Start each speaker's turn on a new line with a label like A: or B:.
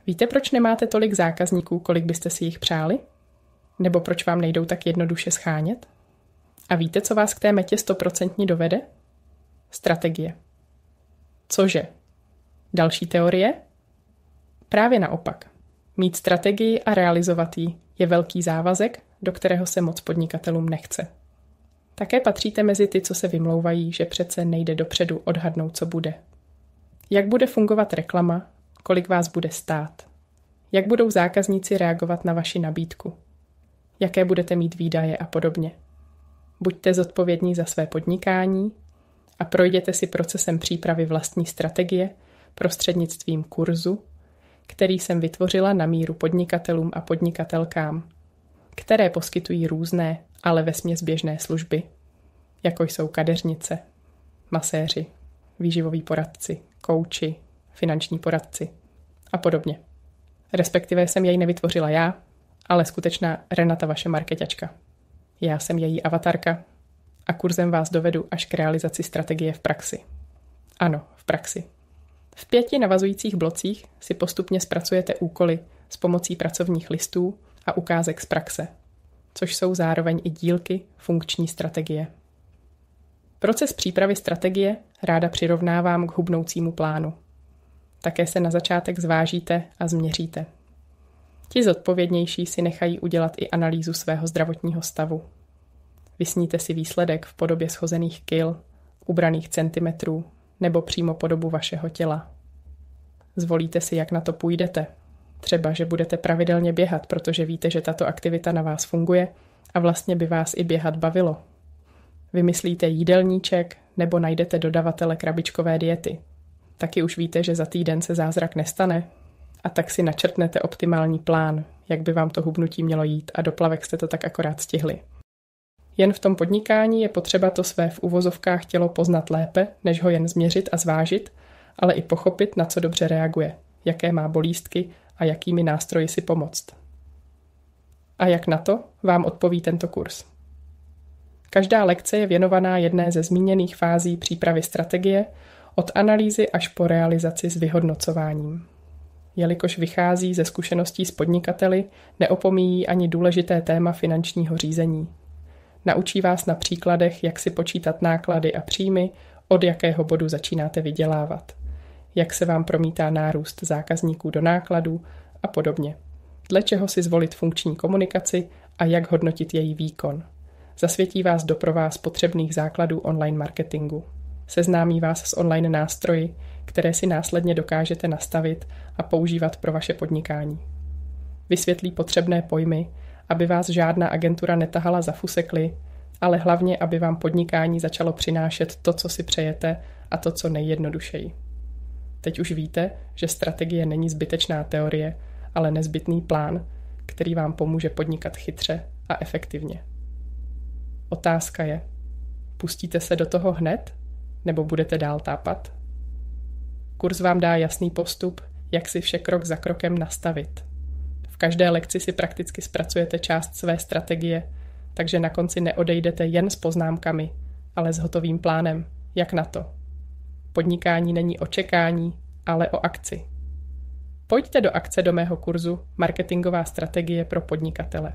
A: Víte, proč nemáte tolik zákazníků, kolik byste si jich přáli? Nebo proč vám nejdou tak jednoduše schánět? A víte, co vás k té metě 100% dovede? Strategie. Cože? Další teorie? Právě naopak. Mít strategii a realizovat ji je velký závazek, do kterého se moc podnikatelům nechce. Také patříte mezi ty, co se vymlouvají, že přece nejde dopředu odhadnout, co bude. Jak bude fungovat reklama, kolik vás bude stát? Jak budou zákazníci reagovat na vaši nabídku? Jaké budete mít výdaje a podobně? Buďte zodpovědní za své podnikání a projděte si procesem přípravy vlastní strategie prostřednictvím kurzu, který jsem vytvořila na míru podnikatelům a podnikatelkám, které poskytují různé, ale vesměs běžné služby, jako jsou kadeřnice, maséři, výživoví poradci, kouči, finanční poradci a podobně. Respektive jsem jej nevytvořila já, ale skutečná Renata, vaše marketačka. Já jsem její avatarka a kurzem vás dovedu až k realizaci strategie v praxi. Ano, v praxi. V 5 navazujících blocích si postupně zpracujete úkoly s pomocí pracovních listů a ukázek z praxe, což jsou zároveň i dílky funkční strategie. Proces přípravy strategie ráda přirovnávám k hubnoucímu plánu. Také se na začátek zvážíte a změříte. Ti zodpovědnější si nechají udělat i analýzu svého zdravotního stavu. Vysníte si výsledek v podobě shozených kil, ubraných centimetrů nebo přímo podobu vašeho těla. Zvolíte si, jak na to půjdete. Třeba, že budete pravidelně běhat, protože víte, že tato aktivita na vás funguje a vlastně by vás i běhat bavilo. Vymyslíte jídelníček nebo najdete dodavatele krabičkové diety. Taky už víte, že za týden se zázrak nestane a tak si načrtnete optimální plán, jak by vám to hubnutí mělo jít a do plavek jste to tak akorát stihli. Jen v tom podnikání je potřeba to své v uvozovkách tělo poznat lépe, než ho jen změřit a zvážit, ale i pochopit, na co dobře reaguje, jaké má bolístky a jakými nástroji si pomoct. A jak na to vám odpoví tento kurz. Každá lekce je věnovaná jedné ze zmíněných fází přípravy strategie, od analýzy až po realizaci s vyhodnocováním. Jelikož vychází ze zkušeností s podnikateli, neopomíjí ani důležité téma finančního řízení. Naučí vás na příkladech, jak si počítat náklady a příjmy, od jakého bodu začínáte vydělávat, jak se vám promítá nárůst zákazníků do nákladů a podobně. Dle čeho si zvolit funkční komunikaci a jak hodnotit její výkon. Zasvětí vás do pro vás potřebných základů online marketingu. Seznámí vás s online nástroji, které si následně dokážete nastavit a používat pro vaše podnikání. Vysvětlí potřebné pojmy, aby vás žádná agentura netahala za fusekly, ale hlavně, aby vám podnikání začalo přinášet to, co si přejete a to, co nejjednodušeji. Teď už víte, že strategie není zbytečná teorie, ale nezbytný plán, který vám pomůže podnikat chytře a efektivně. Otázka je, pustíte se do toho hned, nebo budete dál tápat? Kurz vám dá jasný postup, jak si vše krok za krokem nastavit. V každé lekci si prakticky zpracujete část své strategie, takže na konci neodejdete jen s poznámkami, ale s hotovým plánem, jak na to. Podnikání není o čekání, ale o akci. Pojďte do akce do mého kurzu Marketingová strategie pro podnikatele.